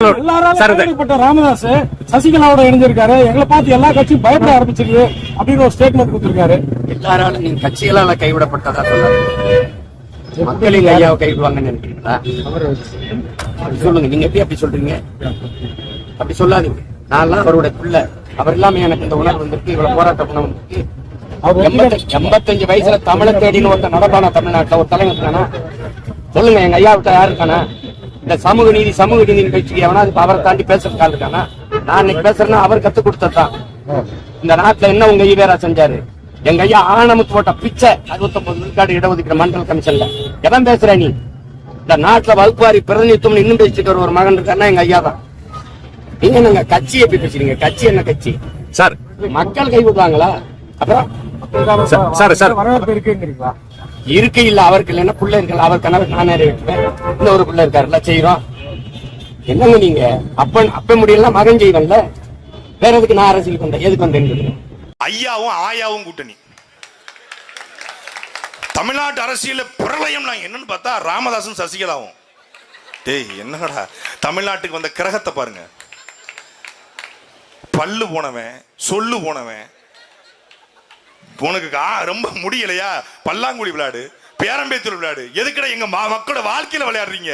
மக்களோட ராமதாஸ் சசிகலாவோட இணைஞ்சிருக்காரு, எங்களை பார்த்து எல்லா கட்சியும் பயப்பட ஆரம்பிச்சிருக்கு அப்படின்னு ஒரு ஸ்டேட்மெண்ட் கொடுத்திருக்காரு. எல்லாராலும் நீங்க கட்சிகளால கைவிடப்பட்டதா சொல்லாது, மக்களின் ஐயாவை கைவிடுவாங்கன்னு நினைக்கிறீங்களா? அப்படி சொல்லுங்க. நீங்க எப்படி அப்படி சொல்றீங்க? அப்படி சொல்லாதீங்க. நான் அவருடைய பிள்ளை. அவர் இல்லாம எனக்கு இந்த உணர்வு வந்திருக்கு, இவ்வளவு போராட்ட குணம் வந்திருக்கு. 85 வயசுல தமிழை தேடின்னு ஒருத்தர் நடப்பானா தமிழ்நாட்டுல? ஒரு தலைவர் இருக்கானா? சொல்லுங்க. எங்க ஐயா விட்ட யாரு இருக்கானா? இந்த சமூக நீதினு பேச்சு எவனா அவரை தாண்டி பேசுறதுக்கு ஆள் இருக்கானா? நான் இன்னைக்கு பேசுறேன்னா அவர் கத்துக் கொடுத்ததுதான். இந்த நாட்டுல என்ன உங்க ஈவேரா செஞ்சாரு? எங்க ஐயா ஆணமுத்து போட்ட பிச்சை 69 விழுக்காடு இடஒதுக்கீடு மண்டல கமிஷன்ல. எவன் பேசுற நீ? இந்த நாட்டுல வகுப்பாரி பிரதிநிதித்துவம் இன்னும் பேசிட்டு ஒரு மகன் இருக்காருன்னா எங்க ஐயா தான். நீங்க என்னங்க கட்சி எப்படி பேசுறீங்க? கட்சி என்ன கட்சி சார்? மக்கள் கைவிடுவாங்களா? அப்புறம் வரவேற்பு இருக்குங்கிறீங்களா? இருக்கு இல்ல அவருக்கு இல்லைன்னா புள்ள இருக்கல, அவர் கனவு நான் நிறைவேற்றுவேன். இன்னொரு புள்ள இருக்காருல்ல, செய்யறோம். என்னங்க நீங்க அப்ப முடியல மகன் செய்வன்ல, வேற எதுக்கு நான் அரசியலுக்கு வந்தேன்? எதுக்கு வந்தேன்? ஐயாவும் ஆயாவும் கூட்டணி தமிழ்நாட்டு அரசியல பிரளயம் என்னன்னு பார்த்தா ராமதாசும் சசிகலாவும். டேய் என்னடா தமிழ்நாட்டுக்கு வந்த கிரகத்தை பாருங்க. பல்லு போனவன், சொல்லு போனவன், உனக்கு ரொம்ப முடியலையா? பல்லாங்குழி விளையாடு, பேரம்பேத்தூர் விளையாடு. எதுக்கட எங்க மக்களோட வாழ்க்கையில விளையாடுறீங்க?